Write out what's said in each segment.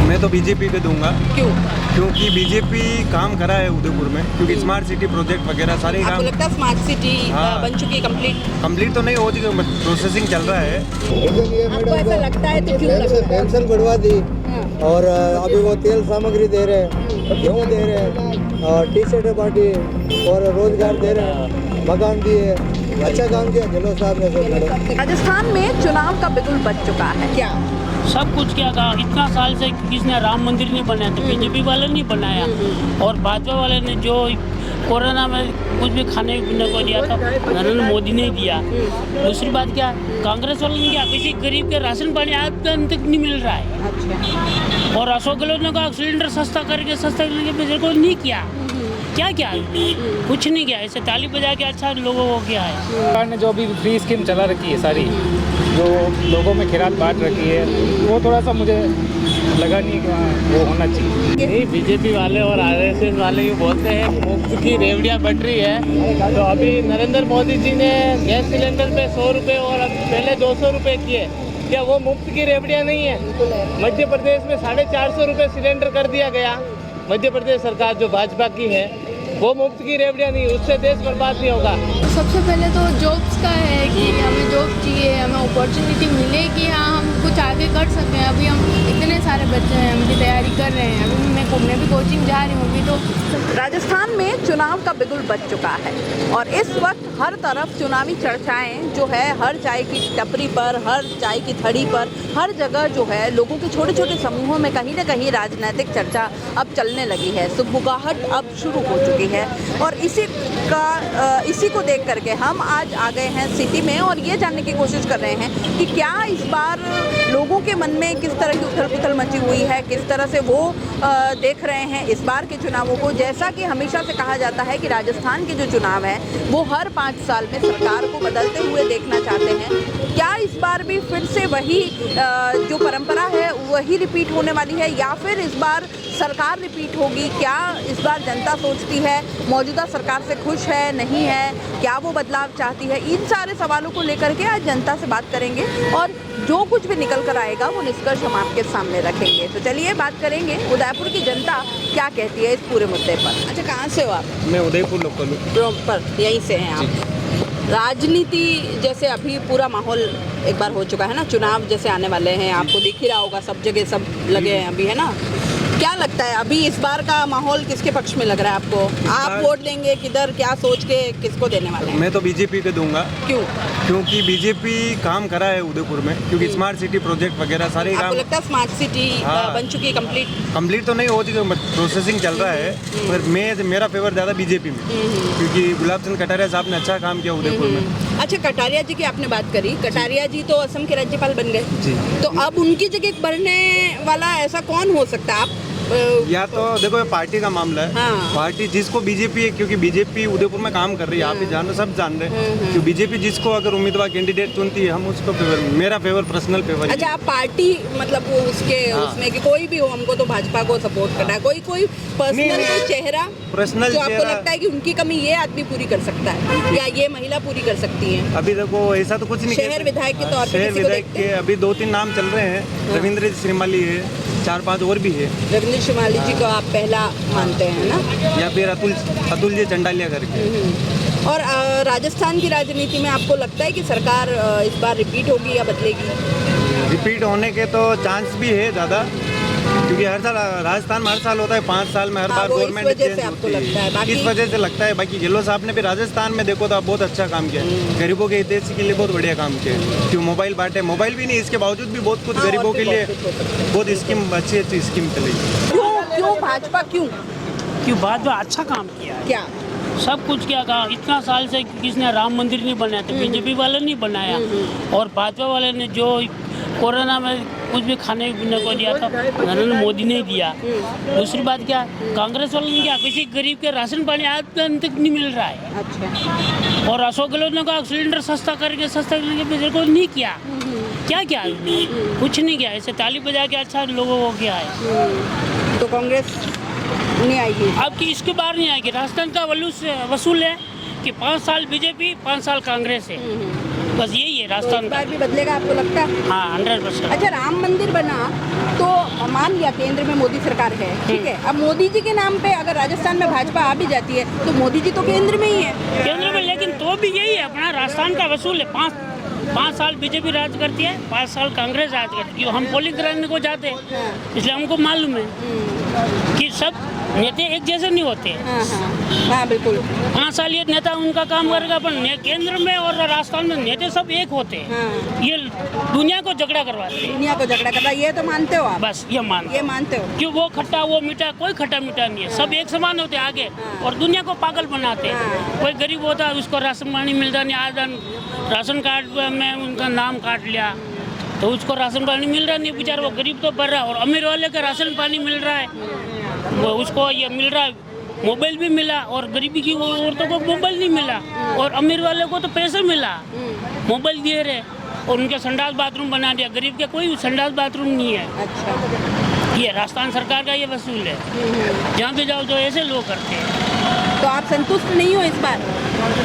मैं तो बीजेपी पे दूंगा। क्यों? क्योंकि बीजेपी काम करा है उदयपुर में, क्योंकि स्मार्ट सिटी प्रोजेक्ट वगैरह सारे आपको काम लगता है स्मार्ट सिटी हाँ। बन चुकी है कंप्लीट तो नहीं होती, प्रोसेसिंग चल रहा है। आपको ऐसा लगता है तो क्यों लगता है? पेंशन बढ़वा दी हाँ। और अभी वो तेल सामग्री दे रहे हैं, गेहूँ दे रहे हैं और टी शर्टें बांटी और रोजगार दे रहे हैं, मकान दिए। अच्छा काम किया गहलोत साहब ने सब मैडम। राजस्थान में चुनाव का बिगुल बज चुका है क्या? सब कुछ क्या कहा, इतना साल से किसने राम मंदिर नहीं बनाया, तो बीजेपी वाले नहीं बनाया। और भाजपा वाले ने जो कोरोना में कुछ भी खाने पीने को दिया था, नरेंद्र मोदी ने दिया। दूसरी बात क्या, कांग्रेस वालों ने क्या, किसी गरीब के राशन पानी आज तक नहीं मिल रहा है। अच्छा। और अशोक गहलोत ने कहा सिलेंडर सस्ता करने के मेरे को नहीं किया। क्या किया, कुछ नहीं किया। ऐसे ताली बजा के अच्छा लोगों को किया है। सरकार ने जो भी फ्री स्कीम चला रखी है सारी, जो लोगों में खैरात बांट रखी है, वो थोड़ा सा मुझे लगा नहीं कि वो होना चाहिए। नहीं, बीजेपी वाले और आरएसएस वाले ये बोलते हैं मुफ्त की रेवड़ियाँ बट रही है। तो अभी नरेंद्र मोदी जी ने गैस सिलेंडर पे 100 रुपये और अब पहले 200 रुपये किए। क्या वो मुफ्त की रेवड़ियाँ नहीं है? मध्य प्रदेश में 450 रुपये सिलेंडर कर दिया गया। मध्य प्रदेश सरकार जो भाजपा की है, वो मुफ्त की रेवड़ियाँ नहीं, उससे देश बर्बाद नहीं होगा। सबसे पहले तो जॉब्स का है कि हमें जॉब चाहिए, हमें अपॉर्चुनिटी मिले कि हाँ हम कुछ आगे कर सकें। अभी हम इतने सारे बच्चे हैं, हम की तैयारी कर रहे हैं। अभी मैं घूमने भी कोचिंग जा रही हूँ। अभी तो राजस्थान में चुनाव का बिगुल बज चुका है और इस वक्त हर तरफ चुनावी चर्चाएं जो है, हर चाय की टपरी पर, हर चाय की थड़ी पर, हर जगह जो है लोगों के छोटे छोटे समूहों में कहीं ना कहीं राजनीतिक चर्चा अब चलने लगी है। सुबुगाहट अब शुरू हो चुकी है और इसी को देख करके हम आज आ गए हैं सिटी में और ये जानने की कोशिश कर रहे हैं कि क्या इस बार लोगों के मन में किस तरह की उथल पुथल मची हुई है, किस तरह से वो देख रहे हैं इस बार के चुनावों को। जैसा कि हमेशा से कहा जाता है कि राजस्थान के जो चुनाव है वो हर 5 साल में सरकार को बदलते हुए देखना चाहते हैं। क्या इस बार भी फिर से वही जो परंपरा है वही रिपीट होने वाली है या फिर इस बार सरकार रिपीट होगी? क्या इस बार जनता सोचती है, मौजूदा सरकार से खुश है, नहीं है, क्या वो बदलाव चाहती है? इन सारे सवालों को लेकर के आज जनता से बात करेंगे और जो कुछ भी निकल कर आएगा वो निष्कर्ष हम आपके सामने रखेंगे। तो चलिए बात करेंगे उदयपुर की जनता क्या कहती है इस पूरे मुद्दे पर। अच्छा, कहाँ से हो आप? मैं उदयपुर लोकल हूँ। प्रॉपर यहीं से हैं आप? राजनीति जैसे अभी पूरा माहौल एक बार हो चुका है ना, चुनाव जैसे आने वाले हैं, आपको दिख ही रहा होगा, सब जगह सब लगे हैं अभी, है ना? क्या लगता है अभी इस बार का माहौल किसके पक्ष में लग रहा है आपको? आप वोट देंगे किधर, क्या सोच के किसको देने वाले हैं? मैं तो बीजेपी पे दूंगा। क्यों? क्योंकि बीजेपी काम करा है उदयपुर में, क्योंकि स्मार्ट सिटी प्रोजेक्ट वगैरह सारे आपको काम लगता है स्मार्ट सिटी हाँ। बन चुकी है कंप्लीट तो नहीं होती, प्रोसेसिंग चल रहा है। पर मेरा फेवर ज़्यादा बीजेपी में, क्योंकि गुलाब चंद कटारिया साहब ने अच्छा काम किया उदयपुर में। अच्छा, कटारिया जी की आपने बात करी, कटारिया जी तो असम के राज्यपाल बन गए, जी। तो अब उनकी जगह बढ़ने वाला ऐसा कौन हो सकता है? आप या तो देखो, ये पार्टी का मामला है। हाँ। पार्टी जिसको बीजेपी है, क्योंकि बीजेपी उदयपुर में काम कर रही है, आप भी जान रहे, सब जान रहे हैं। कि बीजेपी जिसको अगर उम्मीदवार कैंडिडेट चुनती है, हम उसको फेवर, मेरा फेवर पर्सनल फेवर। अच्छा, आप पार्टी मतलब वो उसके हाँ। उसमें कि कोई भी हो, हमको तो भाजपा को सपोर्ट करना है। कोई पर्सनल चेहरा पर्सनल जो आपको चेहरा लगता है कि उनकी कमी ये आदमी पूरी कर सकता है या ये महिला पूरी कर सकती है? अभी देखो, ऐसा तो कुछ नहीं। शहर विधायक के तौर पे शहर किसी को विधायक देखते के अभी 2-3 नाम चल रहे हैं। रविंद्र श्रीमाली है, 4-5 और भी है। रविंद्र शिमाली जी को आप पहला मानते हैं ना? या फिर अतुल जी चंडालिया करके। और राजस्थान की राजनीति में आपको लगता है कि सरकार इस बार रिपीट होगी या बदलेगी? रिपीट होने के तो चांस भी है ज़्यादा, क्योंकि हर साल राजस्थान में हर साल होता है, 5 साल में हर बार वो इस गवर्नमेंट वजह चेंज से आपको होती लगता है? बाकी इस वजह से लगता है। बाकी गहलोत साहब ने भी राजस्थान में देखो तो बहुत अच्छा काम किया, गरीबों के हित के लिए बहुत बढ़िया काम किया। क्यों मोबाइल बांटे, मोबाइल भी नहीं, इसके बावजूद भी बहुत कुछ हाँ, गरीबों और के भी लिए बहुत कुछ हो सकता है। बहुत स्कीम, अच्छी स्कीम चली। क्यों भाजपा क्यों? क्यों, भाजपा अच्छा काम किया है। क्या? सब कुछ क्या कहा, इतना साल से किसने राम मंदिर नहीं बनाया, तो बीजेपी वाले नहीं बनाया। और भाजपा वाले ने जो कोरोना में कुछ भी खाने पीने को दिया था, नरेंद्र मोदी ने दिया। दूसरी बात क्या, कांग्रेस वालों ने क्या, किसी गरीब के राशन पानी आज तक नहीं मिल रहा है। अच्छा। और अशोक गहलोत ने कहा सिलेंडर सस्ता करने के मेरे को नहीं किया। क्या किया, कुछ नहीं किया। ऐसे ताली बजा के अच्छा लोगों को किया है। तो कांग्रेस नहीं आएगी अब कि इसके बाहर नहीं आएगी। राजस्थान का वसूल है कि 5 साल बीजेपी, 5 साल कांग्रेस है, बस यही है। राजस्थान इस का। बार भी बदलेगा आपको लगता है? हाँ 100%। अच्छा, राम मंदिर बना तो मान लिया केंद्र में मोदी सरकार है, ठीक है, अब मोदी जी के नाम पे अगर राजस्थान में भाजपा आ भी जाती है तो मोदी जी तो केंद्र में ही है। केंद्र में, लेकिन तो भी यही है, अपना राजस्थान का वसूल है। पाँच साल बीजेपी राज करती है, 5 साल कांग्रेस राज करती है। हम पोलिंग कराने को जाते हैं, इसलिए हमको मालूम है कि सब नेता एक जैसे नहीं होते। हाँ बिल्कुल। 5 साल ये नेता उनका काम करेगा, पर केंद्र में और राजस्थान में नेता सब एक होते हैं। ये दुनिया को झगड़ा करवाते हैं। दुनिया को झगड़ा करता, ये तो मानते हो आप? बस ये मानते हो कि वो खट्टा वो मीठा, कोई खट्टा मीठा नहीं है, सब एक समान होते हैं आगे, और दुनिया को पागल बनाते हैं। कोई गरीब होता है उसको राशन पानी मिलता नहीं, आज राशन कार्ड में उनका नाम काट लिया तो उसको राशन पानी मिल रहा नहीं, बेचारा वो गरीब तो भर रहा है, और अमीर वाले का राशन पानी मिल रहा है, वो उसको ये मिल रहा है, मोबाइल भी मिला, और गरीबी की औरतों को मोबाइल नहीं मिला, और अमीर वाले को तो पैसे मिला, मोबाइल दिए रहे, और उनके संडास बाथरूम बना दिया। गरीब के कोई संडास बाथरूम नहीं है। अच्छा, ये राजस्थान सरकार का ये वसूल है, जहाँ पे जाओ तो ऐसे लोग करते हैं। तो आप संतुष्ट नहीं हो इस बार?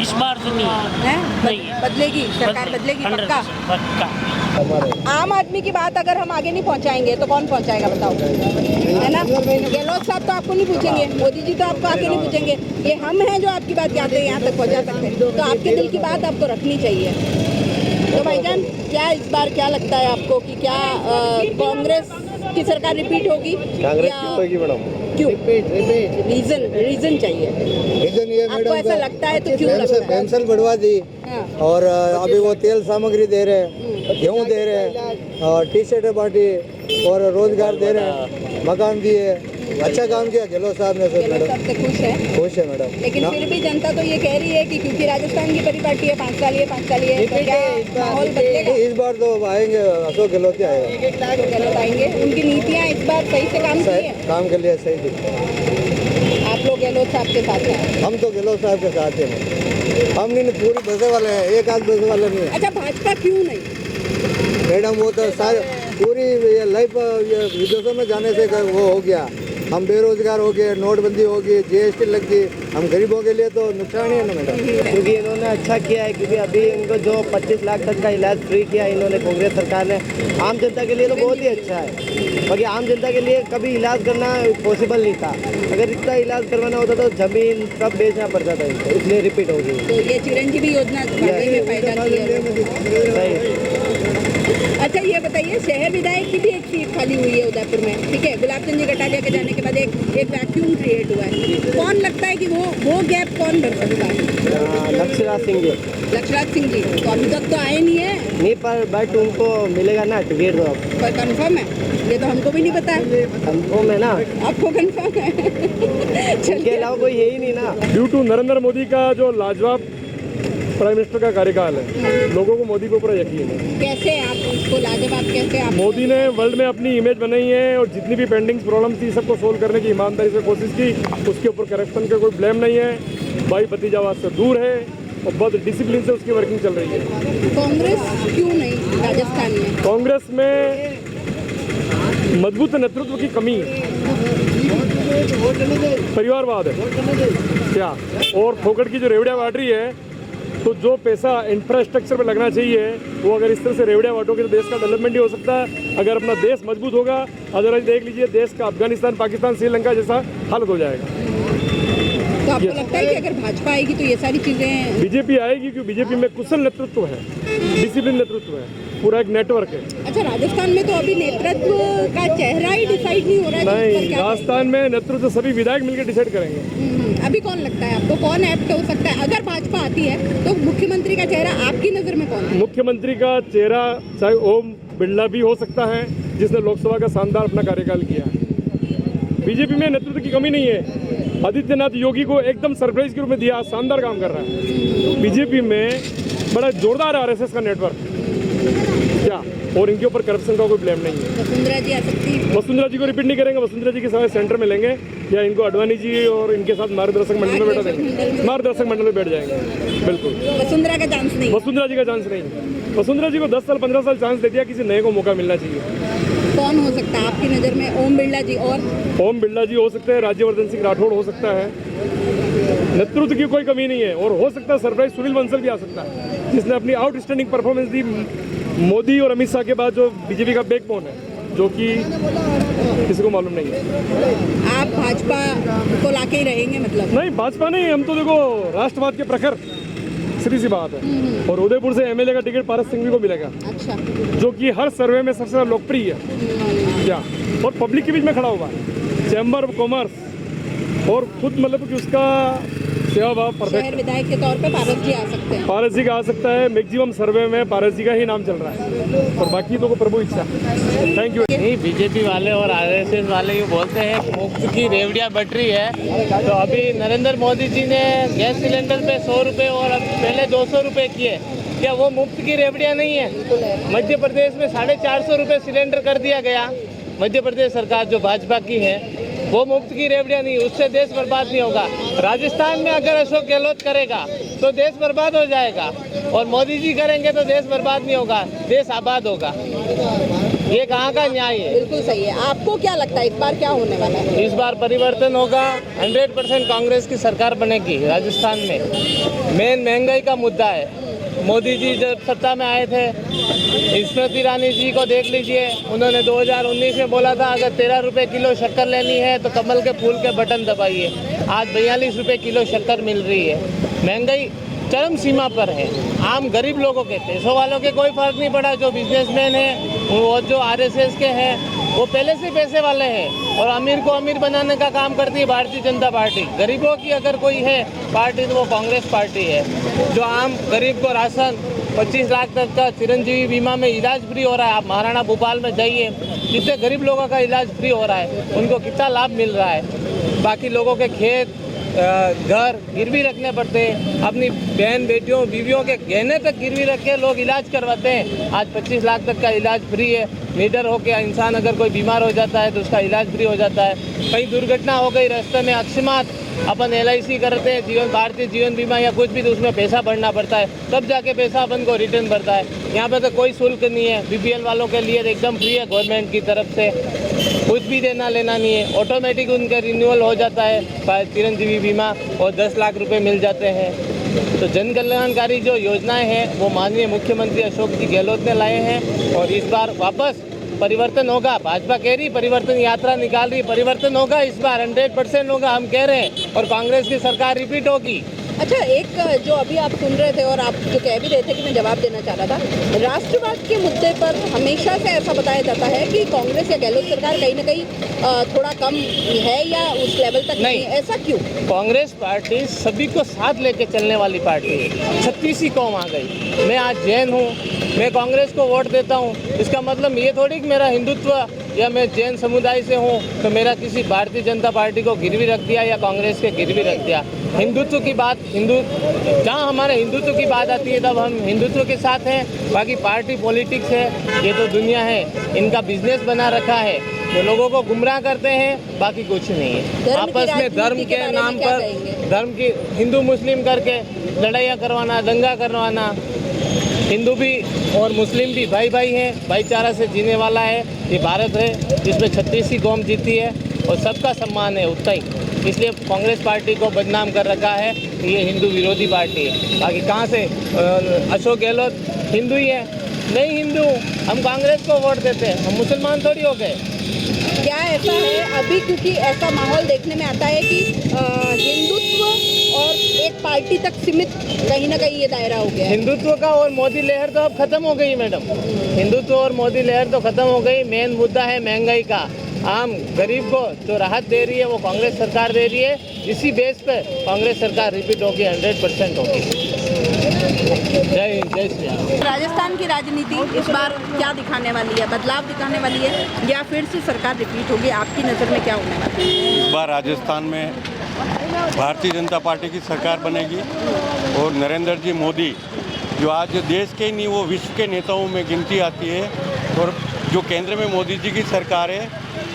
इस बार तो नहीं है? नहीं है। बदलेगी सरकार, बदलेगी पक्का? 100% पक्का। आम आदमी की बात अगर हम आगे नहीं पहुंचाएंगे तो कौन पहुंचाएगा बताओ, है ना? गहलोत साहब तो आपको नहीं पूछेंगे, मोदी जी तो आपको आके नहीं पूछेंगे, ये हम हैं जो आपकी बात कहते हैं, यहाँ तक पहुंचा सकते हैं। तो आपके दिल की बात आपको रखनी चाहिए। तो भाईजान, क्या इस बार क्या लगता है आपको कि क्या कांग्रेस की सरकार रिपीट होगी? कांग्रेस की होगी मैडम। क्यों? रीजन चाहिए। रीजन ये आपको मैडम, ऐसा लगता है तो क्यों लगता है? पेंशन बढ़वा दी, हाँ। और अभी वो तेल सामग्री दे रहे हैं, गेहूँ दे रहे हैं, और टी शर्टें बांटी, और रोजगार दे रहे हैं, मकान दिए, अच्छा काम किया गहलोत साहब ने। सर गहलोत साहब से खुश है मैडम। लेकिन फिर भी जनता तो ये कह रही है कि क्योंकि राजस्थान की परिपाटी है, 5 साल ये 5 साल ये, तो क्या माहौल बदलेगा? इस बार तो आएंगे, अशोक गहलोत ही आएगा। तो गहलोत आएंगे, उनकी नीतियाँ इस बार सही से काम की है? काम के लिए सही थी। आप लोग गहलोत साहब के साथ हैं? हम तो गहलोत साहब के साथ हैं। हम नहीं, पूरी बसे वाले हैं, एक आध बसे वाले नहीं है। अच्छा, भाजपा क्यों नहीं? मैडम वो तो सारे पूरी लाइफ विदेशों में जाने से वो हो गया, हम बेरोजगार हो गए, नोटबंदी हो गई, GST लग गई, हम गरीबों के लिए तो नुकसान ही है ना मैडम। क्योंकि इन्होंने अच्छा किया है, क्योंकि अभी इनको जो 25 लाख तक का इलाज फ्री किया इन्होंने, कांग्रेस सरकार ने, आम जनता के लिए तो बहुत ही अच्छा है। बाकी आम जनता के लिए कभी इलाज करना पॉसिबल नहीं था, अगर इतना इलाज करवाना होता तो जमीन सब बेचना पड़ता था इनको, इसलिए रिपीट हो गई। तो ये चिरंजीवी योजना वाकई में फायदा की है। सही। अच्छा, ये बताइए, शहर विधायक की भी एक सीट खाली हुई है उदयपुर में, ठीक है, गुलाब चंद जी कटारिया के जाने के बाद एक वैक्यूम क्रिएट हुआ है। कौन लगता है कि वो गैप कौन भर सकता है? लक्ष्यराज सिंह जी। लक्ष्यराज सिंह जी तो अभी तक तो आए नहीं है। नहीं, पर बट उनको मिलेगा ना टिकट तो। पर कंफर्म है? ये तो हमको भी नहीं पता है। कंफर्म है ना? आपको कंफर्म है? इनके अलावा कोई है ही नहीं ना। ड्यू टू नरेंद्र मोदी का जो लाजवाब प्राइम मिनिस्टर का कार्यकाल है, लोगों को मोदी के ऊपर यकीन है। कैसे आप उसको लाजवाब कैसे आप? मोदी ने वर्ल्ड में अपनी इमेज बनाई है, और जितनी भी पेंडिंग प्रॉब्लम थी सबको सोल्व करने की ईमानदारी से कोशिश की। उसके ऊपर करप्शन का कोई ब्लेम नहीं है, भाई भतीजावाद से दूर है, और बहुत डिसिप्लिन से उसकी वर्किंग चल रही है। कांग्रेस क्यों नहीं राजस्थान में? कांग्रेस में मजबूत नेतृत्व की कमी है, परिवारवाद है क्या, और फोकट की जो रेवड़िया बांट रही है, तो जो पैसा इंफ्रास्ट्रक्चर पे लगना चाहिए वो अगर इस तरह से रेवड़िया बांटोगे तो देश का डेवलपमेंट ही हो सकता है। अगर अपना देश मजबूत होगा, अदरवाइज देख लीजिए देश का अफगानिस्तान, पाकिस्तान, श्रीलंका जैसा हालत हो जाएगा। तो आपको लगता है कि अगर भाजपा आएगी तो ये सारी चीजें? बीजेपी आएगी, क्योंकि बीजेपी में कुशल नेतृत्व है, डिसिप्लिन नेतृत्व है, पूरा एक नेटवर्क है। अच्छा, राजस्थान में तो अभी नेतृत्व का चेहरा ही डिसाइड नहीं हो रहा है। नहीं, राजस्थान में नेतृत्व सभी विधायक मिलकर डिसाइड करेंगे। अभी कौन लगता है आपको, कौन एप्ट हो सकता है? अगर भाजपा आती है तो मुख्यमंत्री का चेहरा आपकी नजर में कौन है? मुख्यमंत्री का चेहरा चाहे ओम बिरला भी हो सकता है, जिसने लोकसभा का शानदार अपना कार्यकाल किया है। बीजेपी में नेतृत्व की कमी नहीं है, आदित्यनाथ योगी को एकदम सरप्राइज के रूप में दिया, शानदार काम कर रहा है। बीजेपी में बड़ा जोरदार RSS का नेटवर्क क्या, और इनके ऊपर करप्शन का कोई ब्लेम नहीं है। वसुंधरा जी आ सकती है? वसुंधरा जी को रिपीट नहीं करेंगे, वसुंधरा जी के साथ सेंटर में लेंगे, या इनको अडवाणी जी और इनके साथ मार्गदर्शक मंडल में बैठा देंगे, मार्गदर्शक मंडल में बैठ जाएंगे। बिल्कुल, वसुंधरा का चांस नहीं? वसुंधरा जी का चांस नहीं है। वसुंधरा जी को 10 साल 15 साल चांस दे दिया, किसी नए को मौका मिलना चाहिए। कौन हो सकता है आपकी नज़र में? ओम बिरला जी? और ओम बिरला जी हो सकते हैं, राज्यवर्धन सिंह राठौड़ हो सकता है, नेतृत्व की कोई कमी नहीं है, और हो सकता है सरप्राइज सुनील बंसल भी आ सकता है। जिसने अपनी आउटस्टैंडिंग परफॉर्मेंस दी। मोदी और अमित शाह के बाद जो बीजेपी का बैकबोन है, जो कि किसी को मालूम नहीं है। आप भाजपा को लाके ही रहेंगे मतलब? नहीं, भाजपा नहीं, हम तो देखो राष्ट्रवाद के प्रखर, सीधी सी बात है। और उदयपुर से एमएलए का टिकट पारस सिंघवी को मिलेगा, अच्छा, जो कि हर सर्वे में सबसे लोकप्रिय है क्या, और पब्लिक के बीच में खड़ा हुआ है। चैम्बर ऑफ कॉमर्स और खुद मतलब कि उसका सेवा भाव परफेक्ट। शहर विधायक के तौर पे पारस जी आ सकते हैं? पारस जी का आ सकता है, मैक्सिमम सर्वे में पारस जी का ही नाम चल रहा है, और बाकी तो को प्रभु इच्छा। Thank you. नहीं, बीजेपी वाले और आरएसएस वाले ये बोलते हैं मुफ्त की रेवड़ियाँ बट रही है। तो अभी नरेंद्र मोदी जी ने गैस सिलेंडर पे 100 रुपये और अब पहले 200 रुपये किए, क्या वो मुफ्त की रेवड़ियाँ नहीं है? मध्य प्रदेश में 450 रुपये सिलेंडर कर दिया गया। मध्य प्रदेश सरकार जो भाजपा की है, वो मुफ्त की रेवड़ियाँ नहीं, उससे देश बर्बाद नहीं होगा। राजस्थान में अगर अशोक गहलोत करेगा तो देश बर्बाद हो जाएगा, और मोदी जी करेंगे तो देश बर्बाद नहीं होगा, देश आबाद होगा। ये कहाँ का न्याय है? बिल्कुल सही है। आपको क्या लगता है इस बार क्या होने वाला है? इस बार परिवर्तन होगा, 100% कांग्रेस की सरकार बनेगी राजस्थान में। मेन महंगाई का मुद्दा है। मोदी जी जब सत्ता में आए थे, स्मृति ईरानी जी को देख लीजिए, उन्होंने 2019 में बोला था अगर 13 रुपये किलो शक्कर लेनी है तो कमल के फूल के बटन दबाइए। आज 42 रुपये किलो शक्कर मिल रही है। महंगाई चरम सीमा पर है। आम गरीब लोगों के, पैसों वालों के कोई फर्क नहीं पड़ा। जो बिजनेसमैन है, वो जो आरएसएस के हैं, वो पहले से पैसे वाले हैं, और अमीर को अमीर बनाने का काम करती है भारतीय जनता पार्टी। गरीबों की अगर कोई है पार्टी तो वो कांग्रेस पार्टी है। जो आम गरीब को राशन 25 लाख तक का चिरंजीवी बीमा में इलाज फ्री हो रहा है। आप महाराणा भोपाल में जाइए, कितने गरीब लोगों का इलाज फ्री हो रहा है, उनको कितना लाभ मिल रहा है। बाकी लोगों के खेत, घर गिरवी रखने पड़ते हैं, अपनी बहन बेटियों बीवियों के गहने तक गिरवी रख के लोग इलाज करवाते हैं। आज 25 लाख तक का इलाज फ्री है। निडर होकर इंसान अगर कोई बीमार हो जाता है तो उसका इलाज फ्री हो जाता है। कहीं दुर्घटना हो गई रास्ते में, अकस्मात, अपन LIC करते हैं, जीवन भारतीय जीवन बीमा या कुछ भी, तो उसमें पैसा भरना पड़ता है, तब जाके पैसा अपन को रिटर्न भरता है। यहाँ पे तो कोई शुल्क नहीं है। BPL वालों के लिए एकदम फ्री है गवर्नमेंट की तरफ से, कुछ भी देना लेना नहीं है। ऑटोमेटिक उनका रिन्यूअल हो जाता है चिरंजीवी बीमा, और 10 लाख रुपए मिल जाते हैं। तो जन कल्याणकारी जो योजनाएं हैं वो माननीय मुख्यमंत्री अशोक जी गहलोत ने लाए हैं, और इस बार वापस परिवर्तन होगा। भाजपा कह रही परिवर्तन यात्रा निकाल रही, परिवर्तन होगा इस बार, 100% होगा, हम कह रहे हैं, और कांग्रेस की सरकार रिपीट होगी। अच्छा, एक जो अभी आप सुन रहे थे और आप जो कह भी रहे थे कि मैं जवाब देना चाह रहा था, राष्ट्रवाद के मुद्दे पर हमेशा से ऐसा बताया जाता है कि कांग्रेस या गहलोत सरकार कहीं ना कहीं थोड़ा कम है या उस लेवल तक नहीं, ऐसा क्यों? कांग्रेस पार्टी सभी को साथ लेके चलने वाली पार्टी है। 36 कौम आ गई। मैं आज जैन हूँ, मैं कांग्रेस को वोट देता हूँ, इसका मतलब ये थोड़ी कि मेरा हिंदुत्व या मैं जैन समुदाय से हूँ तो मेरा किसी भारतीय जनता पार्टी को गिरवी रख दिया या कांग्रेस के गिरवी रख दिया। हिंदुत्व की बात, जहाँ हमारे हिंदुत्व की बात आती है तब हम हिंदुत्व के साथ हैं। बाकी पार्टी पॉलिटिक्स है, ये तो दुनिया है, इनका बिजनेस बना रखा है, जो लोगों को गुमराह करते हैं, बाकी कुछ नहीं है। आपस में धर्म के नाम पर, धर्म की हिंदू मुस्लिम करके लड़ाइयाँ करवाना, दंगा करवाना। हिंदू भी और मुस्लिम भी भाई भाई हैं, भाईचारा से जीने वाला है ये भारत है, जिसमें 36 कौम जीती है और सबका सम्मान है उतना ही। इसलिए कांग्रेस पार्टी को बदनाम कर रखा है कि ये हिंदू विरोधी पार्टी है। बाकी कहाँ से अशोक गहलोत हिंदू ही है? नहीं हिंदू, हम कांग्रेस को वोट देते हैं, हम मुसलमान थोड़ी हो गए। क्या ऐसा है अभी, क्योंकि ऐसा माहौल देखने में आता है कि हिंदुत्व और एक पार्टी तक सीमित कहीं ना कहीं ये दायरा हो गया है। हिंदुत्व का और मोदी लहर तो अब खत्म हो गई मैडम। हिंदुत्व और मोदी लहर तो खत्म हो गई। मेन मुद्दा है महंगाई का। आम गरीब को जो राहत दे रही है वो कांग्रेस सरकार दे रही है। इसी बेस पे कांग्रेस सरकार रिपीट होगी, 100% होगी। जय हिंद, जय श्री राम। राजस्थान की राजनीति इस बार क्या दिखाने वाली है? बदलाव दिखाने वाली है या फिर से सरकार रिपीट होगी? आपकी नज़र में क्या होने वाला है? इस बार राजस्थान में भारतीय जनता पार्टी की सरकार बनेगी, और नरेंद्र जी मोदी जो आज देश के ही नहीं वो विश्व के नेताओं में गिनती आती है। और जो केंद्र में मोदी जी की सरकार है,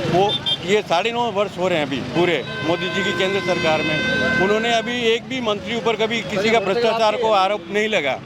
वो ये 9.5 वर्ष हो रहे हैं अभी पूरे मोदी जी की केंद्र सरकार में। उन्होंने अभी एक भी मंत्री ऊपर कभी किसी का भ्रष्टाचार को आरोप नहीं लगा,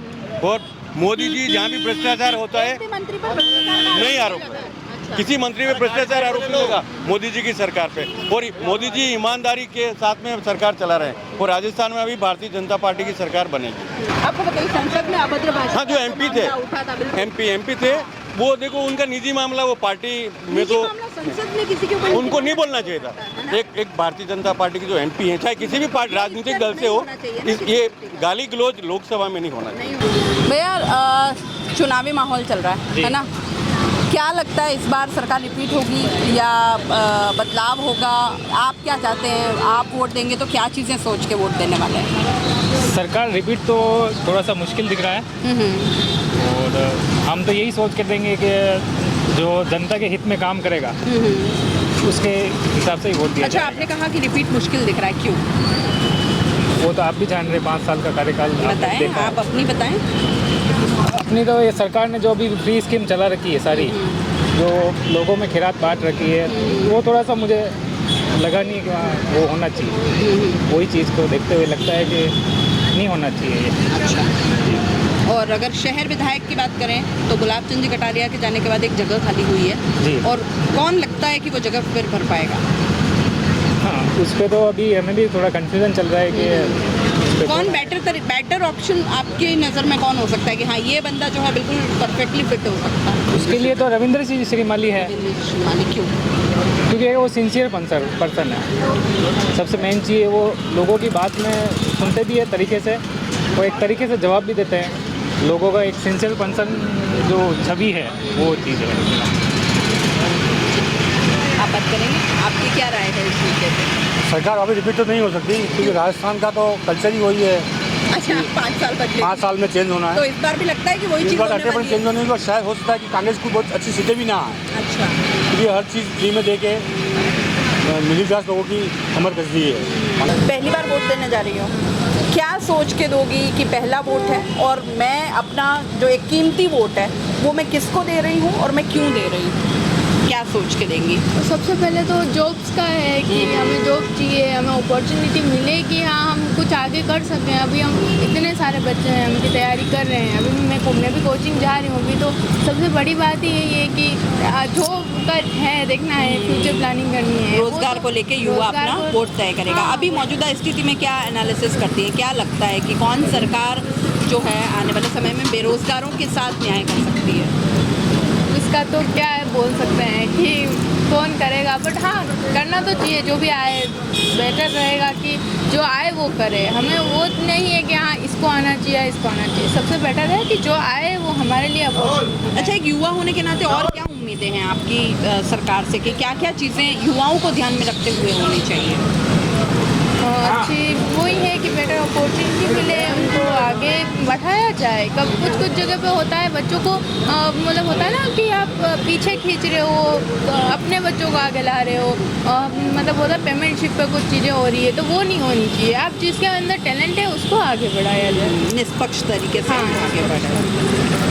और मोदी जी जहाँ भी भ्रष्टाचार होता है नहीं आरोप है। किसी मंत्री पे भ्रष्टाचार आरोप नहीं होगा मोदी जी की सरकार पे। और मोदी जी ईमानदारी के साथ में सरकार चला रहे हैं और राजस्थान में अभी भारतीय जनता पार्टी की सरकार बनेगी। आपको बताइए संसद में अभद्र भाषा हाँ, जो एमपी थे, उठा था, बिल्कुल। एमपी थे, वो देखो उनका निजी मामला, वो पार्टी में तो मामला संसद में किसी के ऊपर उनको नहीं बोलना चाहिए था। एक भारतीय जनता पार्टी के जो एमपी हैं, चाहे किसी भी पार्टी राजनीतिक दल से हो, ये गाली गलौज लोकसभा में नहीं होना चाहिए। भैया चुनावी माहौल चल रहा है ना, क्या लगता है इस बार सरकार रिपीट होगी या बदलाव होगा? आप क्या चाहते हैं? आप वोट देंगे तो क्या चीज़ें सोच के वोट देने वाले हैं? सरकार रिपीट तो थोड़ा सा मुश्किल दिख रहा है और हम तो यही सोच के देंगे कि जो जनता के हित में काम करेगा उसके हिसाब से ही वोट दिया अच्छा, जाएगा। आपने कहा कि रिपीट मुश्किल दिख रहा है, क्यों? वो तो आप भी जान रहे, 5 साल का कार्यकाल आपने बताएं, देखा है। आप अपनी बताएं। अपनी तो ये सरकार ने जो भी फ्री स्कीम चला रखी है सारी, जो लोगों में खैरात बांट रखी है, वो थोड़ा सा मुझे लगा नहीं कि वो होना चाहिए। वही चीज़ को देखते हुए लगता है कि नहीं होना चाहिए ये। और अगर शहर विधायक की बात करें तो गुलाब चंद जी कटारिया के जाने के बाद एक जगह खाली हुई है जी। और कौन लगता है कि वो जगह फिर भर पाएगा? हाँ, उस पर तो अभी हमें भी थोड़ा कन्फ्यूज़न चल रहा है कि कौन बेटर ऑप्शन आपकी नज़र में कौन हो सकता है कि हाँ ये बंदा जो है बिल्कुल परफेक्टली फिट हो सकता है? उसके लिए तो रविंद्र सिंह श्रीमाली है, क्यों? क्योंकि वो सिंसियर पर्सन है। सबसे मेन चीज़ है वो लोगों की बात में सुनते भी है तरीके से, वो एक तरीके से जवाब भी देते हैं। लोगों का एक सिंसियर पर्सन जो छवि है वो चीज़ है। आप बात करेंगे, आपकी क्या राय है इस मुद्दे पे? सरकार अभी रिपीट तो नहीं हो सकती क्योंकि राजस्थान का तो कल्चर ही वही है। अच्छा, 5 साल बदले, 5 साल में चेंज होना तो है। इस बार भी लगता है कि वही इस चीज़ बार होने 80% वाली चेंज है? होने के बाद शायद हो सकता है कि कांग्रेस को बहुत अच्छी सीटें भी ना आए, अच्छा, क्योंकि हर चीज़ फ्री में दे के मिडिल क्लास लोगों की कमर कस दी है। पहली बार वोट देने जा रही हूँ, क्या सोच के दोगी कि पहला वोट है और मैं अपना जो एक कीमती वोट है वो मैं किसको दे रही हूँ और मैं क्यों दे रही हूँ? क्या सोच के देंगी? तो सबसे पहले तो जॉब्स का है कि हमें जॉब चाहिए, हमें अपॉर्चुनिटी मिले कि हाँ हम कुछ आगे कर सकें। अभी हम इतने सारे बच्चे हैं, हम की तैयारी कर रहे हैं, अभी मैं भी कोचिंग जा रही हूँ अभी। तो सबसे बड़ी बात ही यही है कि जॉब का है, देखना है, फ्यूचर प्लानिंग करनी है। रोजगार को लेके युवा अपना वोट तय करेगा। हाँ। अभी मौजूदा स्थिति में क्या एनालिसिस करती है? क्या लगता है कि कौन सरकार जो है आने वाले समय में बेरोजगारों के साथ न्याय कर सकती है? इसका तो क्या है, बोल सकते हैं कि कौन करेगा, बट हाँ करना तो चाहिए। जो भी आए बेटर रहेगा कि जो आए वो करे। हमें वो नहीं है कि हाँ इसको आना चाहिए, इसको आना चाहिए। सबसे बेटर है कि जो आए वो हमारे लिए अपॉर्चुनिटी। अच्छा, एक युवा होने के नाते और क्या उम्मीदें हैं आपकी सरकार से कि क्या क्या चीज़ें युवाओं को ध्यान में रखते हुए होनी चाहिए? अच्छी वही है कि बेटर अपॉर्चुनिटी मिले, उनको आगे बढ़ाया जाए। कब कुछ जगह पे होता है बच्चों को मतलब होता है ना कि आप पीछे खींच रहे हो, अपने बच्चों को आगे ला रहे हो, मतलब होता है पेमेंटशिप पे कुछ चीज़ें हो रही है, तो वो नहीं होनी चाहिए। आप जिसके अंदर टैलेंट है उसको आगे बढ़ाया जाए निष्पक्ष तरीके से हाँ। आगे बढ़े।